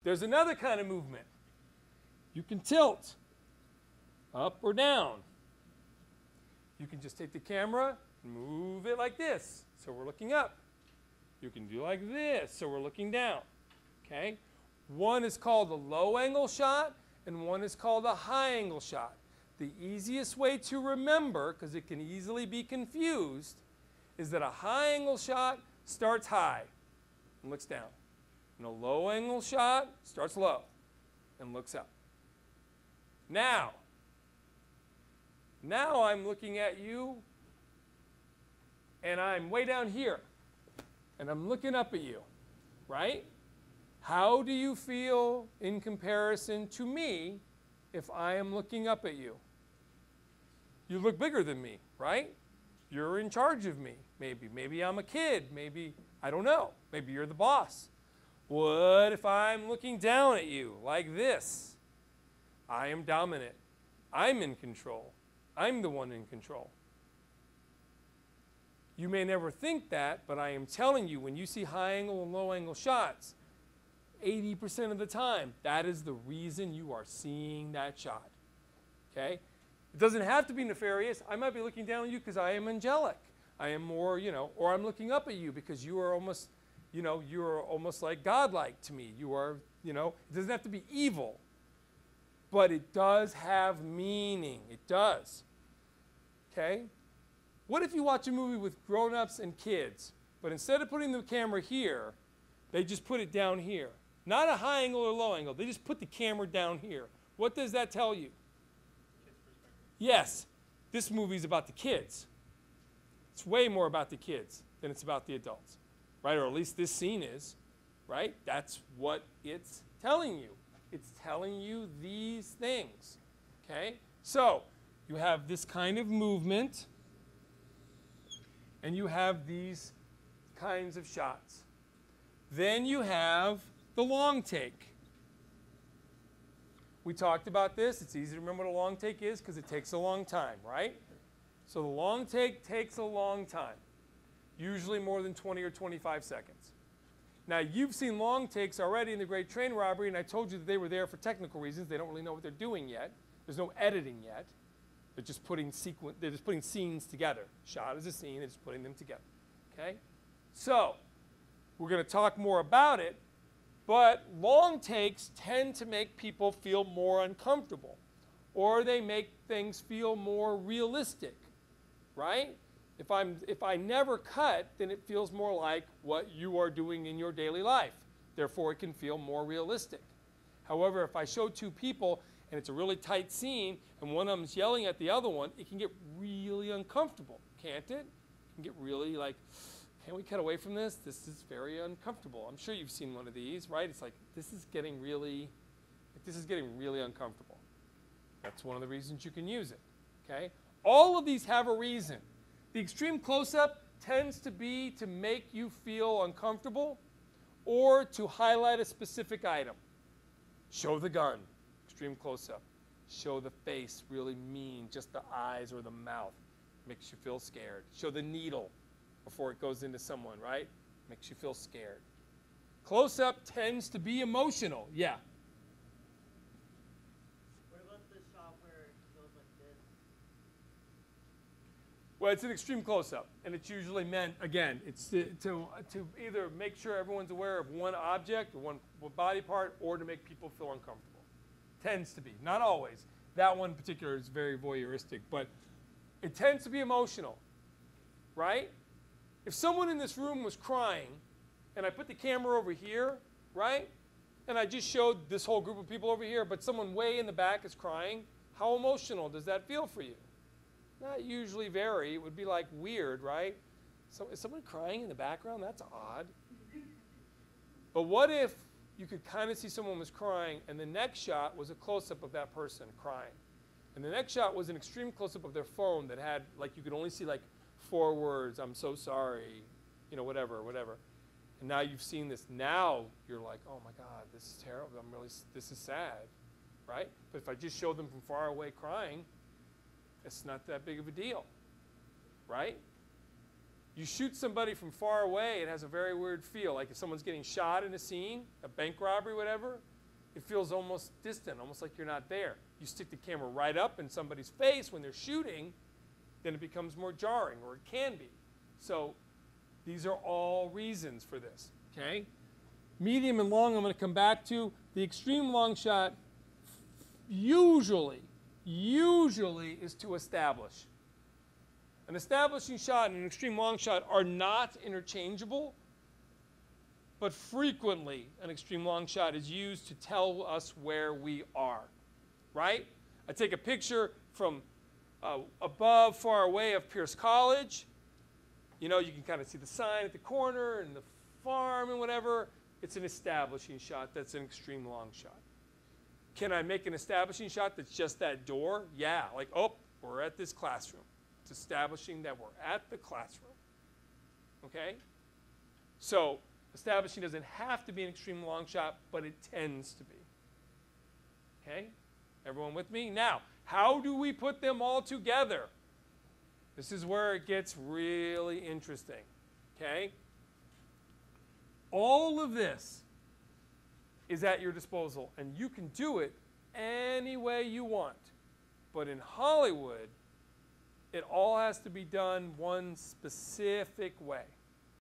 There's another kind of movement. You can tilt up or down. You can just take the camera and move it like this, so we're looking up. You can do like this, so we're looking down. Okay? One is called a low angle shot, and one is called a high angle shot. The easiest way to remember, because it can easily be confused, is that a high angle shot starts high and looks down. And a low angle shot starts low and looks up. Now I'm looking at you, and I'm way down here, and I'm looking up at you, right? How do you feel in comparison to me if I am looking up at you? You look bigger than me, right? You're in charge of me, maybe. Maybe I'm a kid. Maybe, I don't know. Maybe you're the boss. What if I'm looking down at you like this? I am dominant. I'm in control. I'm the one in control. You may never think that, but I am telling you, when you see high angle and low angle shots, 80% of the time, that is the reason you are seeing that shot. Okay? It doesn't have to be nefarious. I might be looking down at you because I am angelic. I am more, or I'm looking up at you because you are almost, you are almost like godlike to me. You are, it doesn't have to be evil. But it does have meaning. It does. Okay? What if you watch a movie with grown-ups and kids, but instead of putting the camera here, they just put it down here? Not a high angle or low angle. They just put the camera down here. What does that tell you? Yes, this movie is about the kids. It's way more about the kids than it's about the adults, right? Or at least this scene is, right? That's what it's telling you. It's telling you these things, okay? So you have this kind of movement, and you have these kinds of shots. Then you have the long take. We talked about this. It's easy to remember what a long take is because it takes a long time, right? So the long take takes a long time, usually more than 20 or 25 seconds. Now, you've seen long takes already in The Great Train Robbery, and I told you that they were there for technical reasons. They don't really know what they're doing yet. There's no editing yet. They're just putting scenes together. Shot as a scene, they're just putting them together. Okay? So, we're going to talk more about it, but long takes tend to make people feel more uncomfortable, or they make things feel more realistic, right? If I never cut, then it feels more like what you are doing in your daily life. Therefore, it can feel more realistic. However, if I show two people and it's a really tight scene and one of them's yelling at the other one, it can get really uncomfortable, can't it? It can get really like, can we cut away from this? This is very uncomfortable. I'm sure you've seen one of these, right? It's like, this is getting really uncomfortable. That's one of the reasons you can use it, okay? All of these have a reason. The extreme close-up tends to be to make you feel uncomfortable or to highlight a specific item. Show the gun, extreme close-up. Show the face, really mean, just the eyes or the mouth. Makes you feel scared. Show the needle before it goes into someone, right? Makes you feel scared. Close-up tends to be emotional. Yeah. What about the shot where it goes like this? Well, it's an extreme close-up, and it's usually meant, again, it's to either make sure everyone's aware of one object or one body part, or to make people feel uncomfortable. Tends to be, not always. That one in particular is very voyeuristic, but it tends to be emotional, right? If someone in this room was crying, and I put the camera over here, right, and I just showed this whole group of people over here, but someone way in the back is crying, how emotional does that feel for you? Not usually very. It would be like weird, right? So is someone crying in the background? That's odd. But what if you could kind of see someone was crying, and the next shot was a close-up of that person crying? And the next shot was an extreme close-up of their phone that had, like, you could only see, like, 4 words, I'm so sorry, whatever. And now you've seen this. Now you're like, oh, my God, this is terrible. This is sad, right? But if I just showed them from far away crying, it's not that big of a deal, right? You shoot somebody from far away, it has a very weird feel. Like if someone's getting shot in a scene, a bank robbery, whatever, it feels almost distant, almost like you're not there. You stick the camera right up in somebody's face when they're shooting, then it becomes more jarring, or it can be. So these are all reasons for this, okay? Medium and long I'm going to come back to. The extreme long shot usually is to establish. An establishing shot and an extreme long shot are not interchangeable, but frequently an extreme long shot is used to tell us where we are, right? I take a picture from above, far away of Pierce College. You know, you can kind of see the sign at the corner and the farm and whatever. It's an establishing shot. That's an extreme long shot. Can I make an establishing shot that's just that door? Yeah, like, oh, we're at this classroom. It's establishing that we're at the classroom, okay? So establishing doesn't have to be an extreme long shot, but it tends to be, okay? Everyone with me? Now, how do we put them all together? This is where it gets really interesting, okay? All of this is at your disposal, and you can do it any way you want. But in Hollywood, it all has to be done one specific way.